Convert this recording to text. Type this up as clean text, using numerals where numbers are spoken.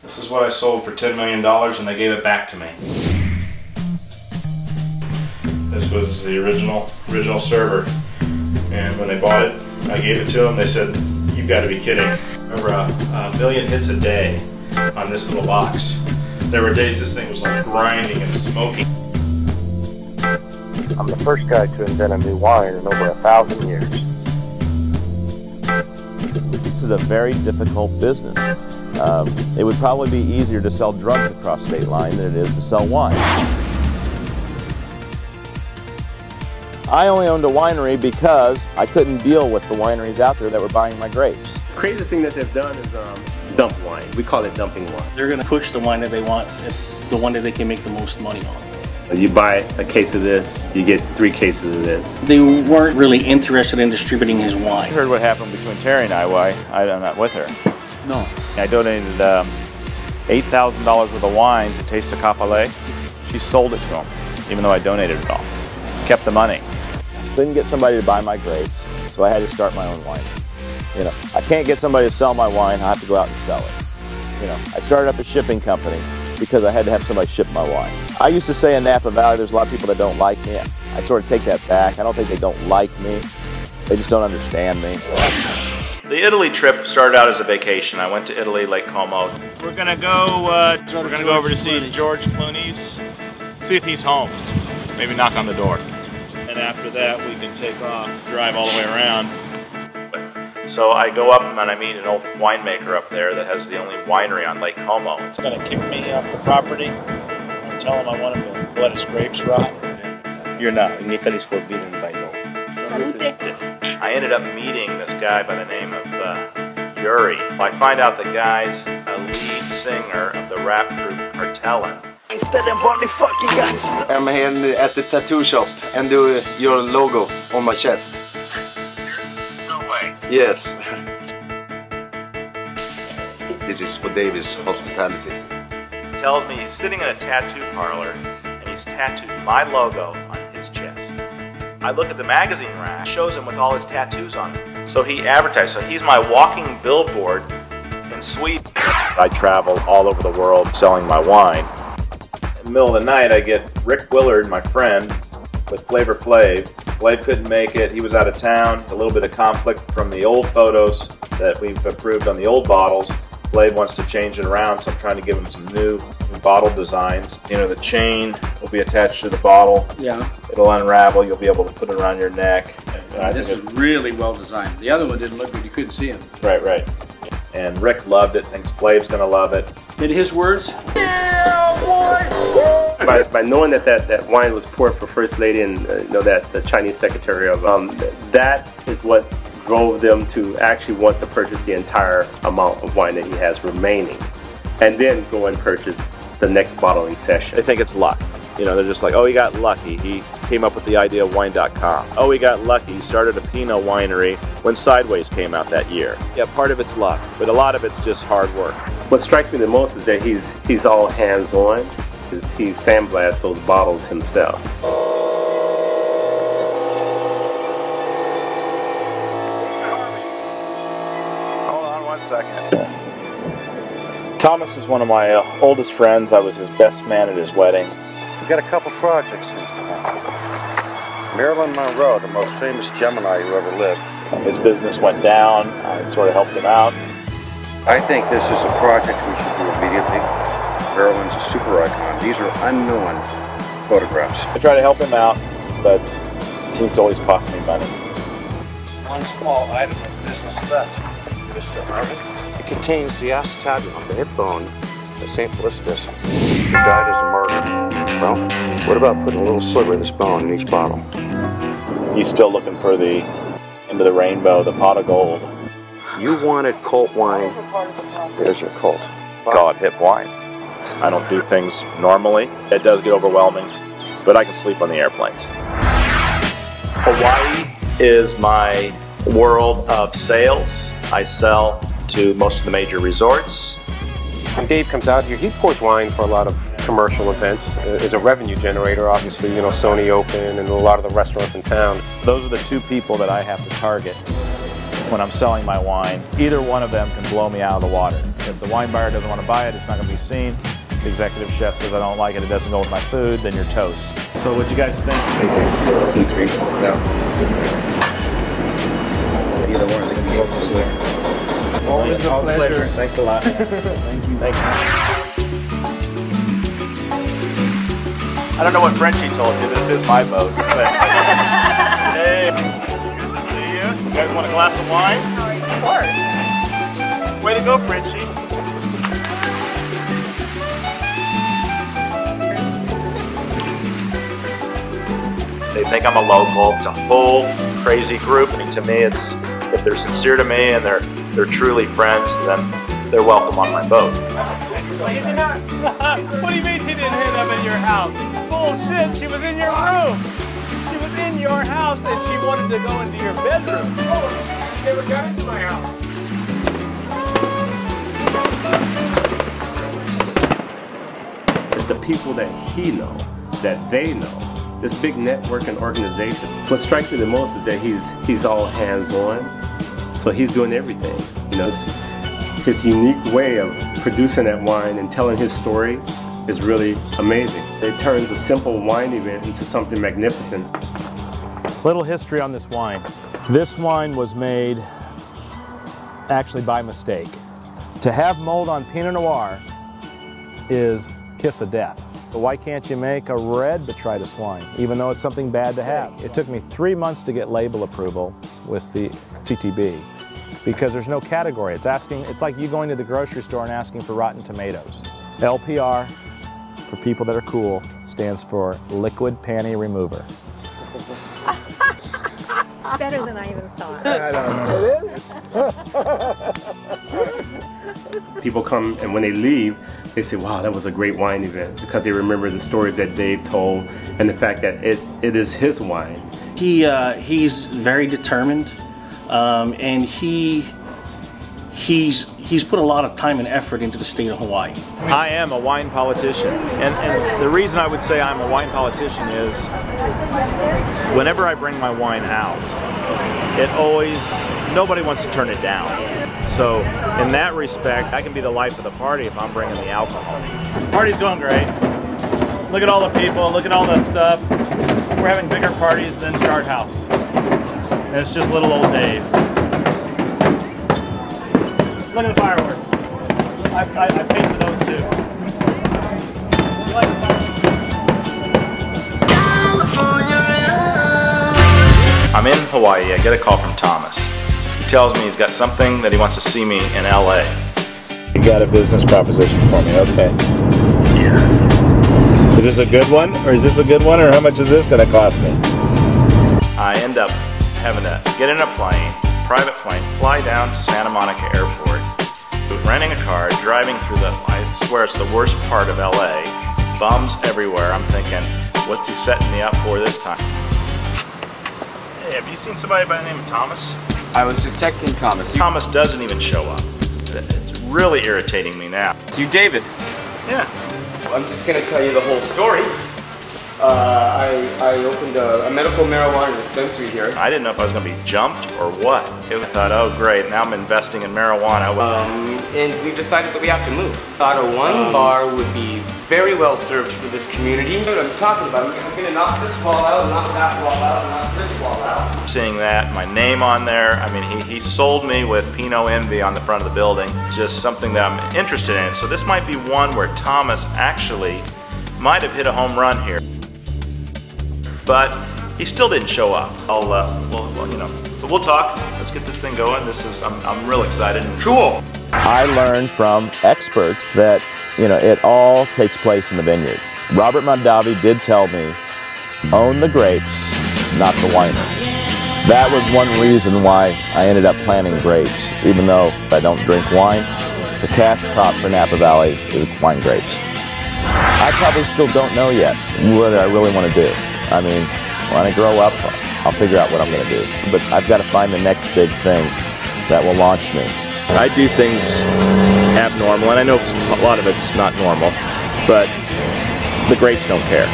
This is what I sold for $10 million and they gave it back to me. This was the original server. And when they bought it, I gave it to them. They said, "You've got to be kidding." Over a million hits a day on this little box. There were days this thing was like grinding and smoking. I'm the first guy to invent a new wine in over 1,000 years. This is a very difficult business. It would probably be easier to sell drugs across state line than it is to sell wine. I only owned a winery because I couldn't deal with the wineries out there that were buying my grapes. The craziest thing that they've done is dump wine. We call it dumping wine. They're going to push the wine that they want. It's the one that they can make the most money on. You buy a case of this, you get 3 cases of this. They weren't really interested in distributing his wine. You heard what happened between Terry and I, why I'm not with her. No. I donated $8,000 worth of wine to Taste of Capale. She sold it to him, even though I donated it all. Kept the money. Couldn't get somebody to buy my grapes, so I had to start my own winery. You know, I can't get somebody to sell my wine, I have to go out and sell it. You know, I started up a shipping company because I had to have somebody ship my wine. I used to say in Napa Valley there's a lot of people that don't like me. I sort of take that back. I don't think they don't like me. They just don't understand me. The Italy trip started out as a vacation. I went to Italy, Lake Como. We're gonna go over to see George Clooney's, see if he's home. Maybe knock on the door. And after that, we can take off, drive all the way around. So I go up and I meet an old winemaker up there that has the only winery on Lake Como. He's gonna kick me off the property and tell him I want him to let his grapes rot. You're not. In Italy, it's forbidden by law. I ended up meeting this guy by the name of Yuri. I find out the guy's a lead singer of the rap group Cartellin. I'm here at the tattoo shop and do your logo on my chest. No way. Yes. This is for David's hospitality. He tells me he's sitting in a tattoo parlor and he's tattooed my logo on his chest. I look at the magazine rack, shows him with all his tattoos on it. So he advertised, so he's my walking billboard in Sweden. I travel all over the world selling my wine. In the middle of the night, I get Rick Willard, my friend, with Flavor Flav. Flav couldn't make it. He was out of town. A little bit of conflict from the old photos that we've approved on the old bottles. Flav wants to change it around, so I'm trying to give him some new bottle designs. You know, the chain will be attached to the bottle. Yeah. It'll unravel. You'll be able to put it around your neck. This is really well designed. The other one didn't look good. You couldn't see him. Right, right. And Rick loved it. Thinks Flav's going to love it. In his words, By knowing that wine was poured for First Lady and that the Chinese Secretary of that is what drove them to actually want to purchase the entire amount of wine that he has remaining, and then go and purchase the next bottling session. They think it's luck. You know, they're just like, oh, he got lucky. He came up with the idea of wine.com. Oh, he got lucky. He started a Pinot winery when Sideways came out that year. Yeah, part of it's luck, but a lot of it's just hard work. What strikes me the most is that he's all hands-on. He sandblasts those bottles himself. Hold on one second. Thomas is one of my oldest friends. I was his best man at his wedding. We've got a couple projects. Marilyn Monroe, the most famous Gemini who ever lived. His business went down. I sort of helped him out. I think this is a project we should do immediately. Marilyn's a super icon. These are unknown photographs. I try to help him out, but it seems to always cost me money. One small item of business left, Mr. Harvey. It contains the acetabulum, the hip bone of St. Felicitas, who died as a martyr. Well, what about putting a little sliver of this bone in each bottle? He's still looking for the end of the rainbow, the pot of gold. You wanted cult wine. There's your cult. Call it hip wine. I don't do things normally. It does get overwhelming, but I can sleep on the airplanes. Hawaii is my world of sales. I sell to most of the major resorts. When Dave comes out here, he pours wine for a lot of commercial events. Is a revenue generator, obviously, Sony Open and a lot of the restaurants in town. Those are the two people that I have to target when I'm selling my wine. Either one of them can blow me out of the water. If the wine buyer doesn't want to buy it, it's not going to be seen. The executive chef says I don't like it, it doesn't go with my food, then you're toast. So what do you guys think? No. Either one, they can be open there. Always a pleasure. Thanks a lot. Thank you. Thanks. I don't know what Frenchie told you. This is my boat. But hey, good to see you. You guys want a glass of wine? Of course. Way to go, Frenchie. They think I'm a local. It's a whole crazy group. I mean, to me, it's if they're sincere to me and they're truly friends, then they're welcome on my boat. What do you mean she didn't end up in your house? Bullshit, she was in your room. She was in your house and she wanted to go into your bedroom. Oh, she never got into my house. It's the people that he knows, that they know. This big network and organization. What strikes me the most is that he's all hands-on. So he's doing everything. You know, his unique way of producing that wine and telling his story is really amazing. It turns a simple wine event into something magnificent. Little history on this wine. This wine was made actually by mistake. To have mold on Pinot Noir is kiss of death. So why can't you make a red botrytis wine, even though it's something bad to have? It took me 3 months to get label approval with the TTB because there's no category. It's like you going to the grocery store and asking for rotten tomatoes. LPR, for people that are cool, stands for liquid panty remover. Better than I even thought. I don't know. It is? People come and when they leave, they say, wow, that was a great wine event because they remember the stories that Dave told and the fact that it is his wine. He's very determined, and he's put a lot of time and effort into the state of Hawaii. I am a wine politician, and the reason I would say I'm a wine politician is whenever I bring my wine out, nobody wants to turn it down. So in that respect, I can be the life of the party if I'm bringing the alcohol. The party's going great. Look at all the people, look at all that stuff. We're having bigger parties than Chart House. And it's just little old Dave. Look at the fireworks. I paid for those too. You like the fireworks? I'm in Hawaii, I get a call from Thomas. He tells me he's got something that he wants to see me in LA. You got a business proposition for me, okay. Yeah. Is this a good one? Or how much is this gonna cost me? I end up having to get in a plane, private plane, fly down to Santa Monica Airport, renting a car, driving through I swear it's the worst part of LA, bums everywhere. I'm thinking, what's he setting me up for this time? Hey, have you seen somebody by the name of Thomas? I was just texting Thomas. Thomas doesn't even show up. It's really irritating me now. It's you, David. Yeah. I'm just going to tell you the whole story. I opened a medical marijuana dispensary here. I didn't know if I was going to be jumped or what. I thought, oh great, now I'm investing in marijuana. And we decided that we have to move. Thought a wine bar would be very well served for this community. You know what I'm talking about. I'm going to knock this wall out, knock that wall out, knock this wall out. Seeing that, my name on there, I mean, he sold me with PinotNV on the front of the building. Just something that I'm interested in. So this might be one where Thomas actually might have hit a home run here. But he still didn't show up. Well, you know, but we'll talk. Let's get this thing going. I'm real excited. Cool. I learned from experts that, you know, it all takes place in the vineyard. Robert Mondavi did tell me, own the grapes, not the winery. That was one reason why I ended up planting grapes. Even though I don't drink wine, the cash crop for Napa Valley is wine grapes. I probably still don't know yet what I really want to do. I mean, when I grow up, I'll figure out what I'm going to do. But I've got to find the next big thing that will launch me. I do things abnormal, and I know a lot of it's not normal, but the grapes don't care.